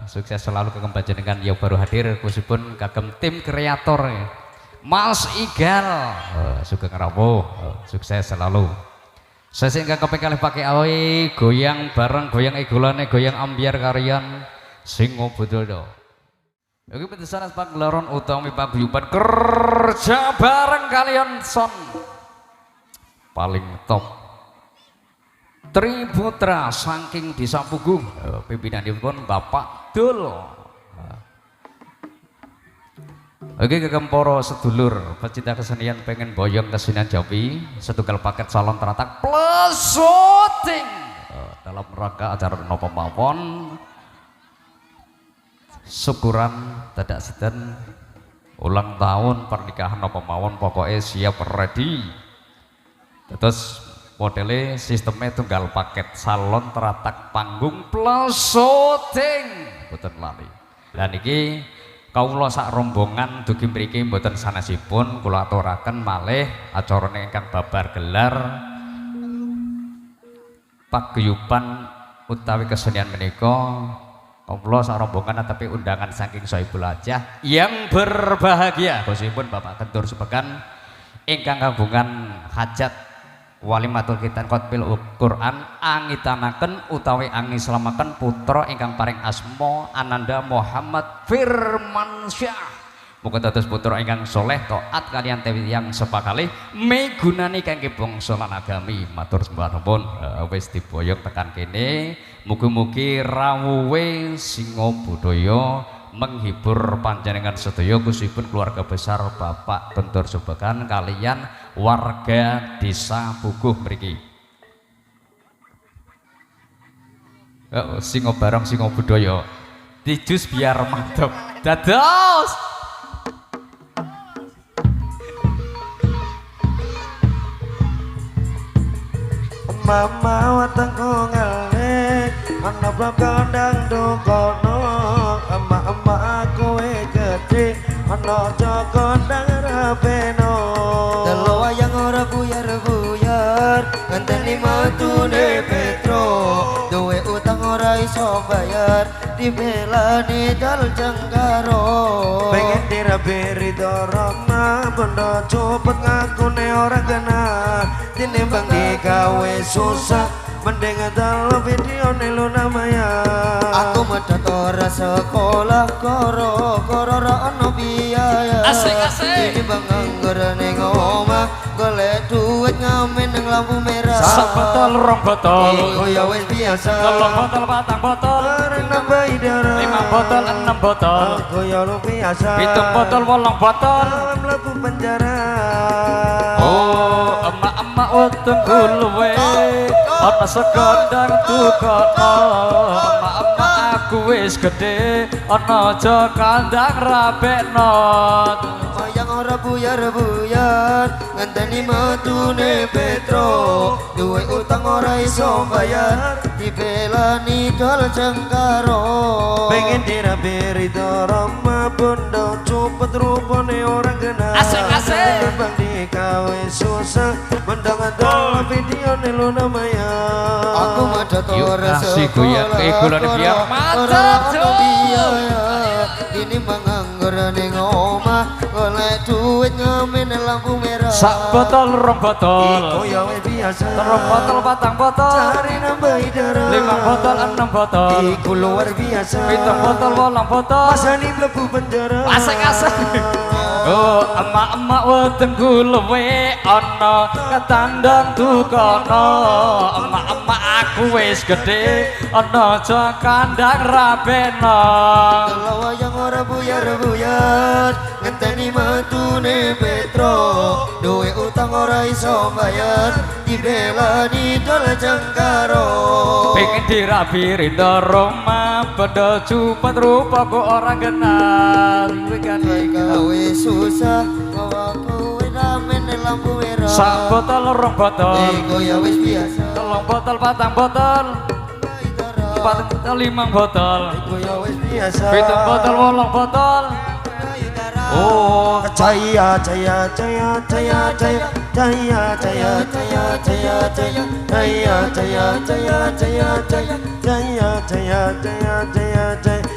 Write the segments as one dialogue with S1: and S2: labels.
S1: Sukses selalu kagem panjenengan yang baru hadir khususipun kagem tim kreator Mas Igal. Sugeng rawuh, sukses selalu. Sesingga keping kalih pakai awe goyang bareng goyang egolane goyang ambiar karian Singo Budodo. Oke pedesan pagelaran utami paguyuban kerja bareng kalian son paling top. Triputra saking Desa Pugung pimpinanipun Bapak Dul. Oke kagem para sedulur pecinta kesenian pengen boyong kesenian Jawi setunggal paket salon teratak plus syuting dalam rangka acara napa mawon syukuran dadak seden ulang tahun pernikahan napa mawon pokoknya siap ready. Terus modelnya sistemnya tunggal paket salon teratak panggung plus syuting mboten lali. Dan iki kawula sak rombongan dugi mriki mboten sanesipun kula aturaken malih acarane ingkang babar gelar paguyuban utawi kesenian menika kawula sak rombongan tapi undangan saking Sohibul Hajah yang berbahagia bosipun Bapak Kentur Subekan ingkang kagungan hajat walimatul khitan qotbil Quran angitanaken utawi angislamaken putra ingkang paring asma Ananda Muhammad Firmansyah. Muga dados putra ingkang soleh taat kaliyan tiyang sepakalih migunani kangge bangsa lan agami. Matur sembah nuwun wis diboyong tekan kene. Mugi-mugi rawuhe Singo Budaya menghibur panjenengan sedaya khususipun keluarga besar Bapak Kentur Subekan kalian warga Desa Puguh mriki. Singo bareng Singo Budaya dijus biar mantep dados
S2: mama watangku ngalih ana blokon dang dukono emak-emak kowe gede ana joko ndang rapeno telu wayang ora buyar-buyar ngenteni matune Petro duwe utang ora iso bayar dibelani dal jengkaro pengen dirabiri dorongna bondo cepet ngakune ora kena tinimbang digawe susah mending dalam video nelu namanya aku medhot ora sekolah koro-koro ora ono biaya
S1: asik-asik
S2: ini bang nganggur ning omah golek duit ngamen nang lampu merah
S1: sak botol rong botol
S2: iku ya wis biasa
S1: telung botol patang botol
S2: arep nambahi darah
S1: 5 botol 6 botol
S2: aku ya lu biasa
S1: 7 botol 8 botol
S2: mlebu penjara
S1: oh emak-emak weteng luwe ana sekondang tukono emak-emak aku wis gede ana aja kandang rabekno
S2: wayang ora buyar-buyar ngenteni matune Petro duwe utang ora iso bayar dibelani dol jengkaro pengen dirabiri doroma bondo cepet rupane orang kena
S1: asik-asik
S2: bang digawe susah mendang-dang video nelu namanya aku medhot ora sekolah
S1: golane biar mantap
S2: ini manganggur ning omah golek duit ngamen lampu merah
S1: sak botol rong botol
S2: iku ya wis biasa
S1: telung botol patang botol
S2: cari nambahi darah
S1: 5 botol 6 botol
S2: iku luar biasa
S1: 7 botol 8 botol
S2: masani mlebu penjara
S1: asik-asik oh emak-emak weteng luwe ana ketandang tukono emak-emak aku wis gede ana aja kandang rabeno
S2: kalau wayang ora buyar-buyar ngenteni matune Petro duwe utang ora iso bayar dibelani dol jengkaro
S1: pengen dirabiri Roma pada cepet rupa kok orang kenal kan
S2: gawe susah bawa kowe ramen lampu merah sak
S1: botol rong botol
S2: iku ya wis biasa
S1: telung botol patang botol 4 botol 5 botol
S2: iku ya wis biasa
S1: 7 botol 8 botol oh
S2: jaya jaya jaya jaya jaya jaya jaya jaya jaya jaya jaya jaya jaya jaya jaya jaya jaya jaya jaya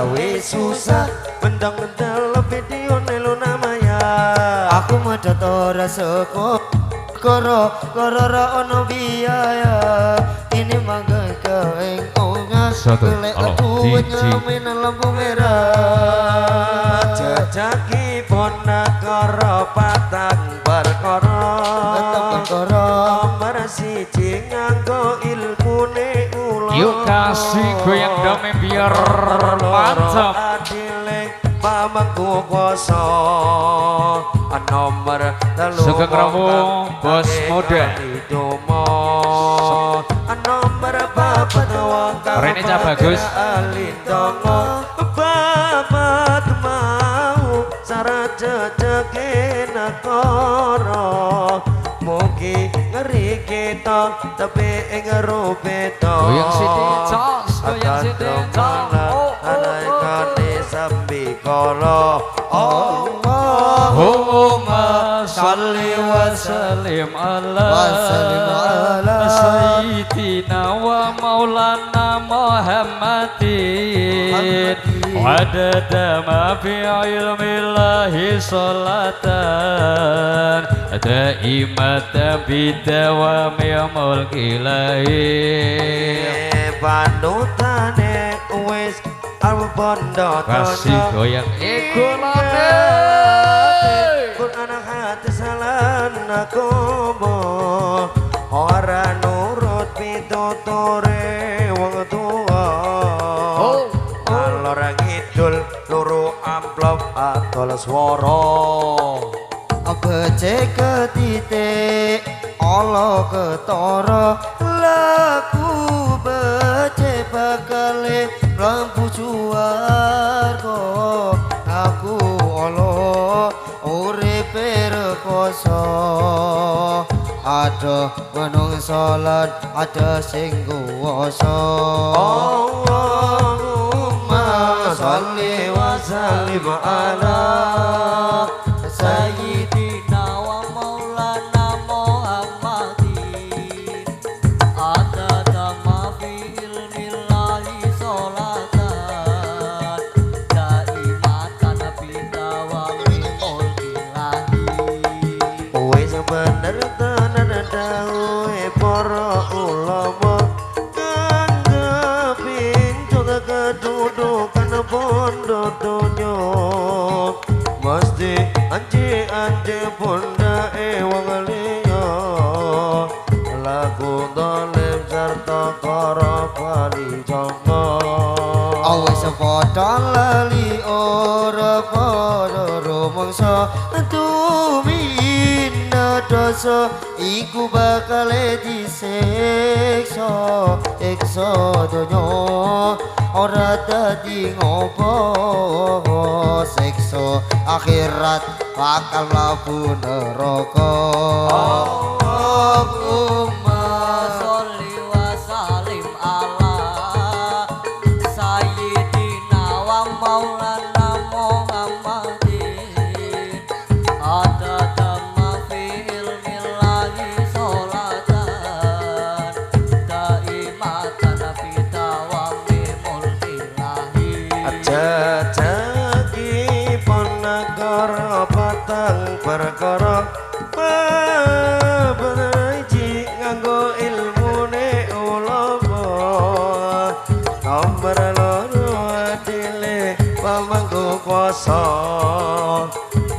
S2: gawe susah bendang-bendang video nelu namanya aku medhot ora seko koro ra ono biaya ini mangga kaeng ongas golek duwe ngamen lampu merah jajaki ponakara patang perkara nomor siji nganggo ilmune ulo
S1: yuk kasih goyang damai biar mantap
S2: adile pamangku kuasa nomor telu
S1: Sugeng Rawu bos muda
S2: nomor papat wong
S1: Rene Cah Bagus
S2: alitongo babat mau syarat jejeke nakara mugi ngeri kita tapi ing rupeta
S1: goyang siti cos goyang siti cos
S2: anaikane sambi kala
S1: Allahumma salli wa sallim ala sayyidina wa maulana Muhammadin adada ma fi ilmillahi salatan daimatan bidawami mulkilahi
S2: panutane wis albondo
S1: kasih goyang ikulane
S2: Quran hati salana komo ora nurut pitutore wong tua alor ngidul loro amplop atol swara becek ketitik ala ketara laku becek bakale lampu suwarga aku ala uripe rekoso ada menungso lan ada sing kuwasa Allahumma sholli wa sallim ala sayyidina wa maulana Muhammadin adada ma fi ilmillahi sholatan daimatan bidawami mulkilahi wis bener tenan dawuhe para ulama kanggeping juga kedudukan bondo donya mesti anje bunda wong liya lagu dolim serta karo bali jongo awis padha lali ora padha rumangsa tumina dosa iku bakal disiksa donya ora dadi ngopo siksa akhirat bakal mlebu neraka Allahumma sholli wa sallim ala sayyidina wa maulana Muhammadin adada ma fi ilmillahi sholatan daimatan bidawami mulkilahi jajaki ponagara patang perkara benaji nganggo ilmune ulama nomor loro adile pamangku kuasa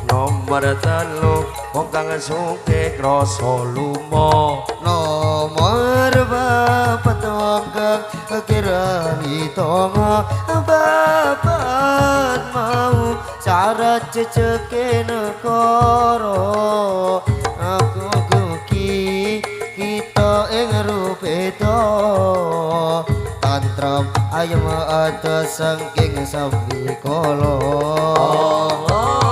S2: nomor telu wong kang sugih krasa lumo nomor papat wong kang kirani tonga babat mau syarat jejeke negara aku gugi kita ing rupeta tantrem ayem ada saking sambi kala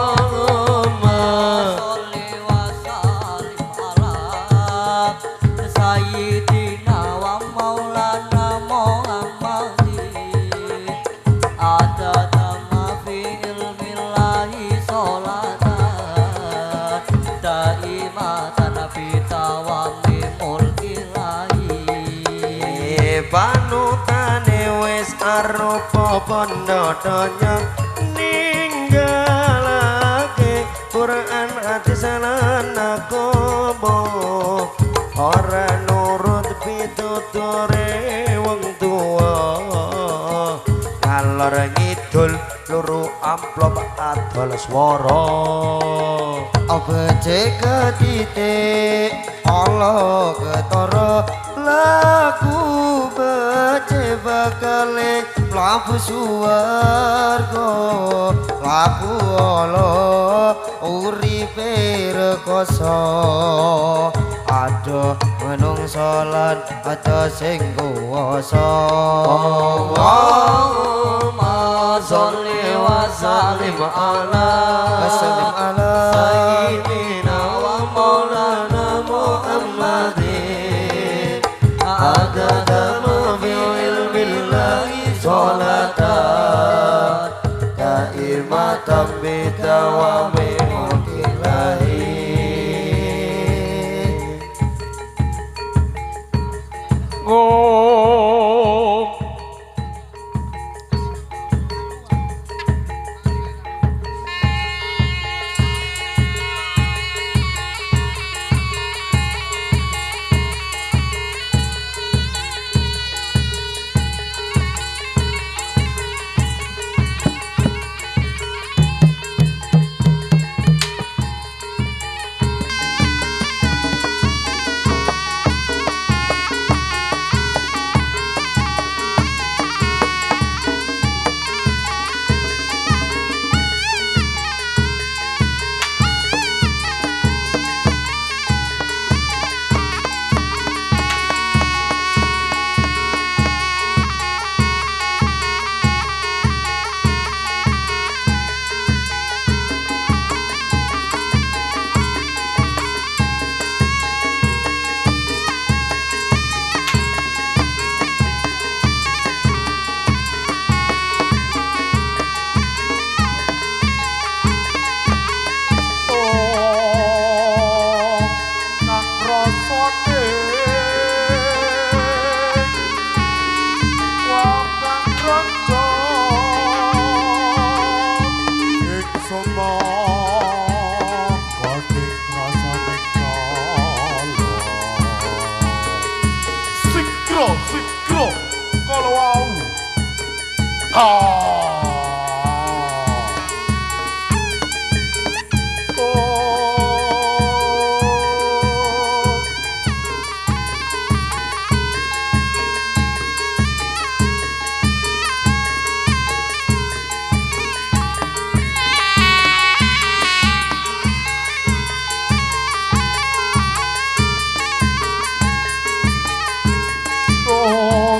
S2: Allahumma sholli wa sallim ala sayyidina wa maulana Muhammadin adada ma fi ilmillahi sholatan daimatan bidawami mulkilahi panutane wis arupa pandhatanya ninggalake Quran hadis lan agama ora nurut pituture wong tuwa ngalor ngidul loro amplop adol swara abece ketitik Allah ketara laku bece bakale mlaku suwarga laku Allah uripe rekoso ada menungso lan ada sing kuwasa Allahumma sholli wa sallim ala sayyidina wa maulana Muhammadin adada ma fi ilmillahi sholatan kaimatan bidawami mulkillahi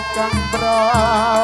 S2: Kang Prabu